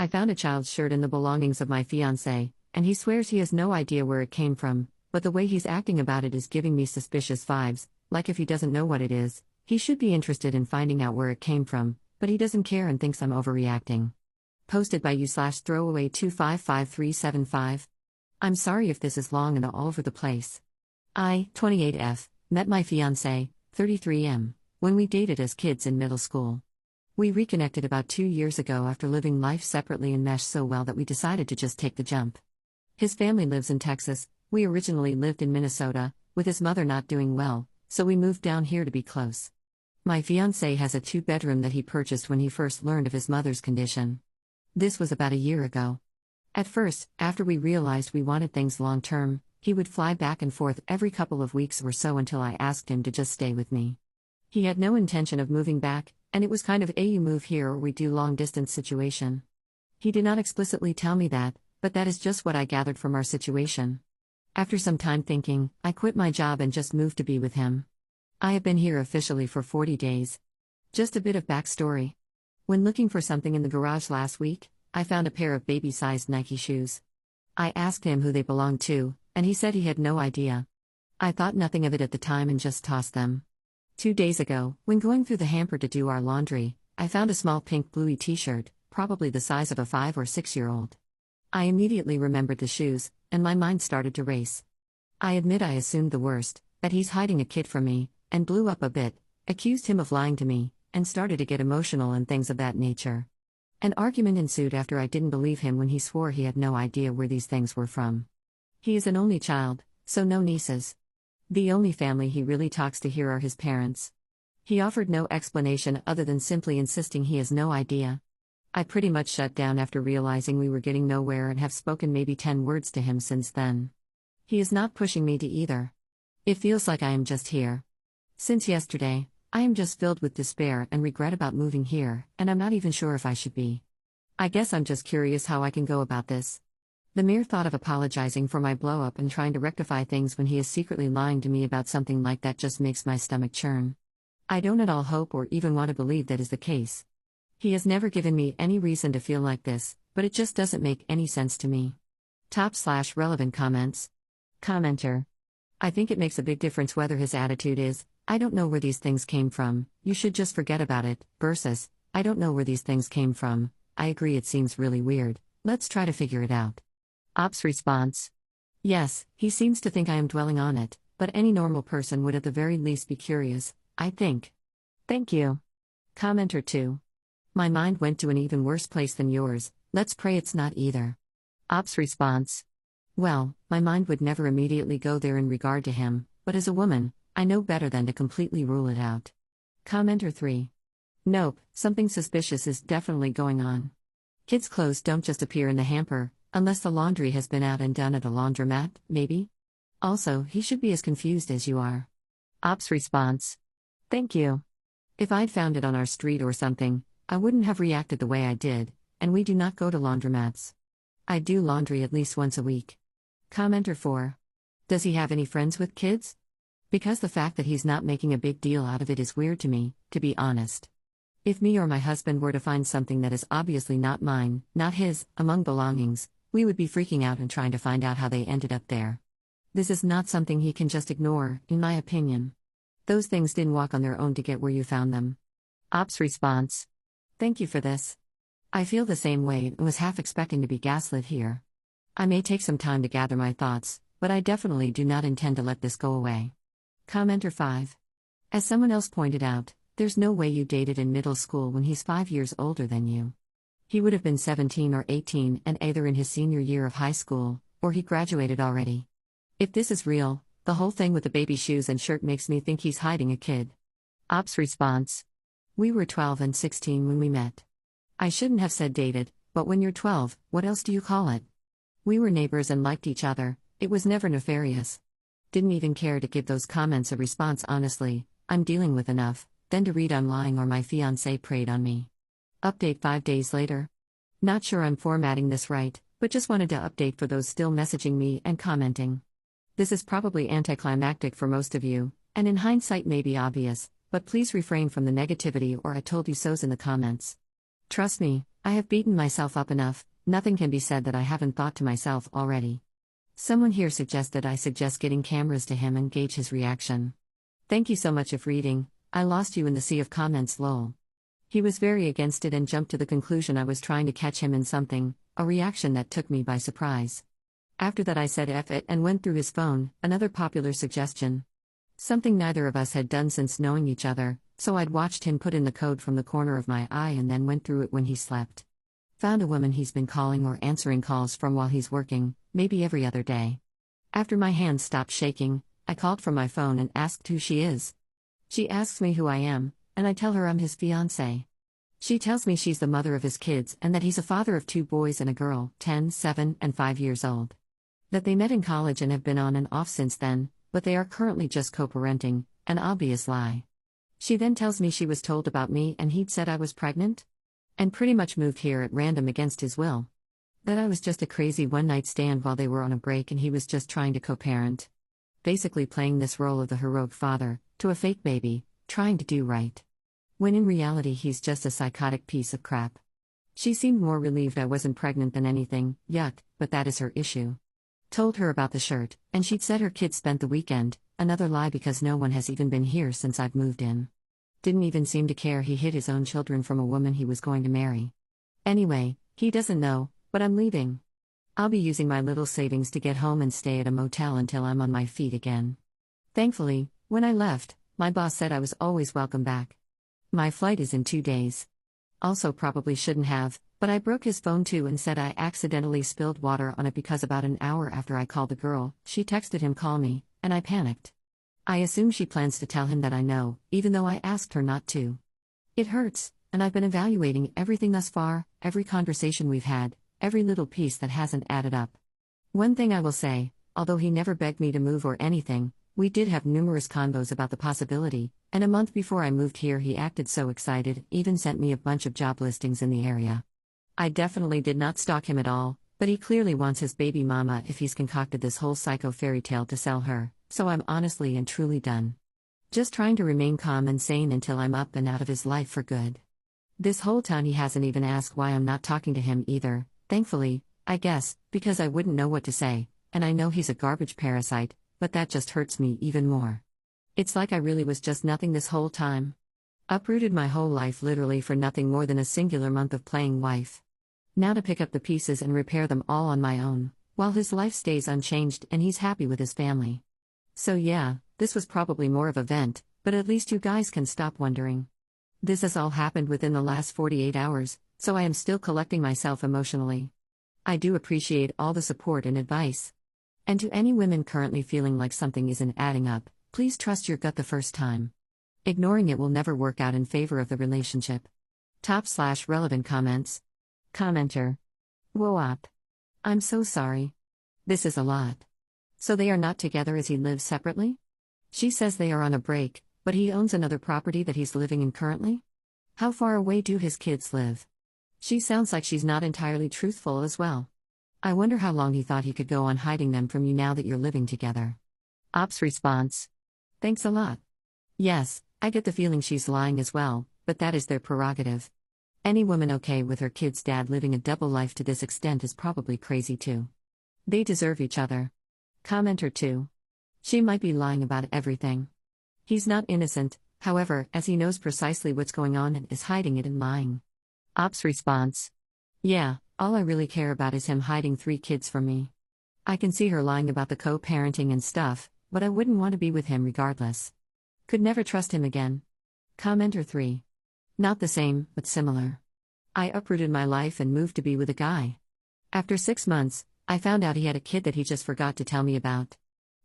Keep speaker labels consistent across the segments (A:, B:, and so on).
A: I found a child's shirt in the belongings of my fiancé, and he swears he has no idea where it came from, but the way he's acting about it is giving me suspicious vibes, like if he doesn't know what it is, he should be interested in finding out where it came from, but he doesn't care and thinks I'm overreacting. Posted by you/throwaway255375. I'm sorry if this is long and all over the place. I, 28F, met my fiancé, 33M, when we dated as kids in middle school. We reconnected about 2 years ago after living life separately and meshed so well that we decided to just take the jump. His family lives in Texas. We originally lived in Minnesota, with his mother not doing well, so we moved down here to be close. My fiancé has a 2-bedroom that he purchased when he first learned of his mother's condition. This was about a year ago. At first, after we realized we wanted things long-term, he would fly back and forth every couple of weeks or so until I asked him to just stay with me. He had no intention of moving back, and it was kind of a you move here or we do long-distance situation. He did not explicitly tell me that, but that is just what I gathered from our situation. After some time thinking, I quit my job and just moved to be with him. I have been here officially for 40 days. Just a bit of backstory. When looking for something in the garage last week, I found a pair of baby-sized Nike shoes. I asked him who they belonged to, and he said he had no idea. I thought nothing of it at the time and just tossed them. 2 days ago, when going through the hamper to do our laundry, I found a small pink bluey t-shirt, probably the size of a 5 or 6-year-old. I immediately remembered the shoes, and my mind started to race. I admit I assumed the worst, that he's hiding a kid from me, and blew up a bit, accused him of lying to me, and started to get emotional and things of that nature. An argument ensued after I didn't believe him when he swore he had no idea where these things were from. He is an only child, so no nieces. The only family he really talks to here are his parents. He offered no explanation other than simply insisting he has no idea. I pretty much shut down after realizing we were getting nowhere and have spoken maybe 10 words to him since then. He is not pushing me to either. It feels like I am just here. Since yesterday, I am just filled with despair and regret about moving here, and I'm not even sure if I should be. I guess I'm just curious how I can go about this. The mere thought of apologizing for my blow-up and trying to rectify things when he is secretly lying to me about something like that just makes my stomach churn. I don't at all hope or even want to believe that is the case. He has never given me any reason to feel like this, but it just doesn't make any sense to me. Top/relevant comments. Commenter. I think it makes a big difference whether his attitude is, I don't know where these things came from, you should just forget about it, versus, I don't know where these things came from, I agree it seems really weird, let's try to figure it out. Ops response. Yes, he seems to think I am dwelling on it, but any normal person would at the very least be curious, I think. Thank you. Commenter 2. My mind went to an even worse place than yours, let's pray it's not either. Ops response. Well, my mind would never immediately go there in regard to him, but as a woman, I know better than to completely rule it out. Commenter 3. Nope, something suspicious is definitely going on. Kids' clothes don't just appear in the hamper, unless the laundry has been out and done at a laundromat, maybe? Also, he should be as confused as you are. Ops response. Thank you. If I'd found it on our street or something, I wouldn't have reacted the way I did, and we do not go to laundromats. I do laundry at least once a week. Commenter 4. Does he have any friends with kids? Because the fact that he's not making a big deal out of it is weird to me, to be honest. If me or my husband were to find something that is obviously not mine, not his, among belongings, we would be freaking out and trying to find out how they ended up there. This is not something he can just ignore, in my opinion. Those things didn't walk on their own to get where you found them. Ops response. Thank you for this. I feel the same way and was half expecting to be gaslit here. I may take some time to gather my thoughts, but I definitely do not intend to let this go away. Commenter 5. As someone else pointed out, there's no way you dated in middle school when he's 5 years older than you. He would have been 17 or 18 and either in his senior year of high school, or he graduated already. If this is real, the whole thing with the baby shoes and shirt makes me think he's hiding a kid. Ops response. We were 12 and 16 when we met. I shouldn't have said dated, but when you're 12, what else do you call it? We were neighbors and liked each other, it was never nefarious. Didn't even care to give those comments a response honestly, I'm dealing with enough, than to read I'm lying or my fiancé preyed on me. Update 5 days later. Not sure I'm formatting this right, but just wanted to update for those still messaging me and commenting. This is probably anticlimactic for most of you, and in hindsight may be obvious, but please refrain from the negativity or I told you so's in the comments. Trust me, I have beaten myself up enough, nothing can be said that I haven't thought to myself already. Someone here suggested I suggest getting cameras to him and gauge his reaction. Thank you so much if reading, I lost you in the sea of comments lol. He was very against it and jumped to the conclusion I was trying to catch him in something, a reaction that took me by surprise. After that I said F it and went through his phone, another popular suggestion. Something neither of us had done since knowing each other, so I'd watched him put in the code from the corner of my eye and then went through it when he slept. Found a woman he's been calling or answering calls from while he's working, maybe every other day. After my hands stopped shaking, I called from my phone and asked who she is. She asks me who I am, and I tell her I'm his fiancé. She tells me she's the mother of his kids and that he's a father of 2 boys and a girl, 10, 7, and 5 years old. That they met in college and have been on and off since then, but they are currently just co-parenting, an obvious lie. She then tells me she was told about me and he'd said I was pregnant? And pretty much moved here at random against his will. That I was just a crazy one-night stand while they were on a break and he was just trying to co-parent. Basically playing this role of the heroic father, to a fake baby, trying to do right. When in reality he's just a psychotic piece of crap. She seemed more relieved I wasn't pregnant than anything, yuck, but that is her issue. Told her about the shirt, and she'd said her kids spent the weekend, another lie because no one has even been here since I've moved in. Didn't even seem to care he hid his own children from a woman he was going to marry. Anyway, he doesn't know, but I'm leaving. I'll be using my little savings to get home and stay at a motel until I'm on my feet again. Thankfully, when I left, my boss said I was always welcome back. My flight is in 2 days. Also probably shouldn't have, but I broke his phone too and said I accidentally spilled water on it because about an hour after I called the girl, she texted him call me, and I panicked. I assume she plans to tell him that I know, even though I asked her not to. It hurts, and I've been evaluating everything thus far, every conversation we've had, every little piece that hasn't added up. One thing I will say, although he never begged me to move or anything, we did have numerous convos about the possibility, and a month before I moved here he acted so excited, even sent me a bunch of job listings in the area. I definitely did not stalk him at all, but he clearly wants his baby mama if he's concocted this whole psycho fairy tale to sell her, so I'm honestly and truly done. Just trying to remain calm and sane until I'm up and out of his life for good. This whole time he hasn't even asked why I'm not talking to him either, thankfully, I guess, because I wouldn't know what to say, and I know he's a garbage parasite, but that just hurts me even more. It's like I really was just nothing this whole time. Uprooted my whole life literally for nothing more than a singular month of playing wife. Now to pick up the pieces and repair them all on my own, while his life stays unchanged and he's happy with his family. So yeah, this was probably more of a vent, but at least you guys can stop wondering. This has all happened within the last 48 hours, so I am still collecting myself emotionally. I do appreciate all the support and advice. And to any women currently feeling like something isn't adding up, please trust your gut the first time. Ignoring it will never work out in favor of the relationship. Top/relevant comments. Commenter. Whoop. I'm so sorry. This is a lot. So they are not together as he lives separately? She says they are on a break, but he owns another property that he's living in currently? How far away do his kids live? She sounds like she's not entirely truthful as well. I wonder how long he thought he could go on hiding them from you now that you're living together. Ops response. Thanks a lot. Yes, I get the feeling she's lying as well, but that is their prerogative. Any woman okay with her kid's dad living a double life to this extent is probably crazy too. They deserve each other. Commenter 2. She might be lying about everything. He's not innocent, however, as he knows precisely what's going on and is hiding it and lying. Ops response. Yeah, all I really care about is him hiding 3 kids from me. I can see her lying about the co-parenting and stuff, but I wouldn't want to be with him regardless. Could never trust him again. Commenter 3. Not the same, but similar. I uprooted my life and moved to be with a guy. After 6 months, I found out he had a kid that he just forgot to tell me about.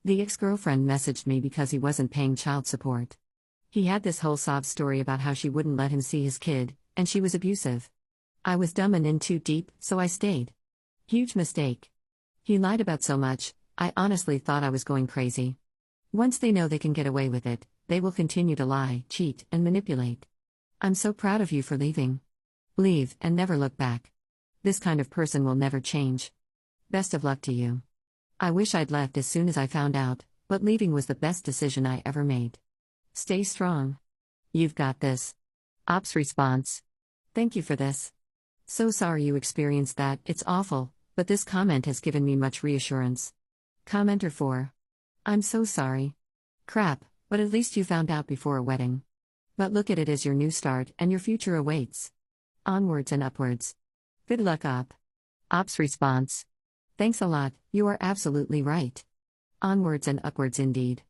A: The ex-girlfriend messaged me because he wasn't paying child support. He had this whole sob story about how she wouldn't let him see his kid, and she was abusive. I was dumb and in too deep, so I stayed. Huge mistake. He lied about so much, I honestly thought I was going crazy. Once they know they can get away with it, they will continue to lie, cheat, and manipulate. I'm so proud of you for leaving. Leave and never look back. This kind of person will never change. Best of luck to you. I wish I'd left as soon as I found out, but leaving was the best decision I ever made. Stay strong. You've got this. Ops response. Thank you for this. So sorry you experienced that, it's awful, but this comment has given me much reassurance. Commenter 4. I'm so sorry. Crap, but at least you found out before a wedding. But look at it as your new start and your future awaits. Onwards and upwards. Good luck, Op. Op's response. Thanks a lot, you are absolutely right. Onwards and upwards indeed.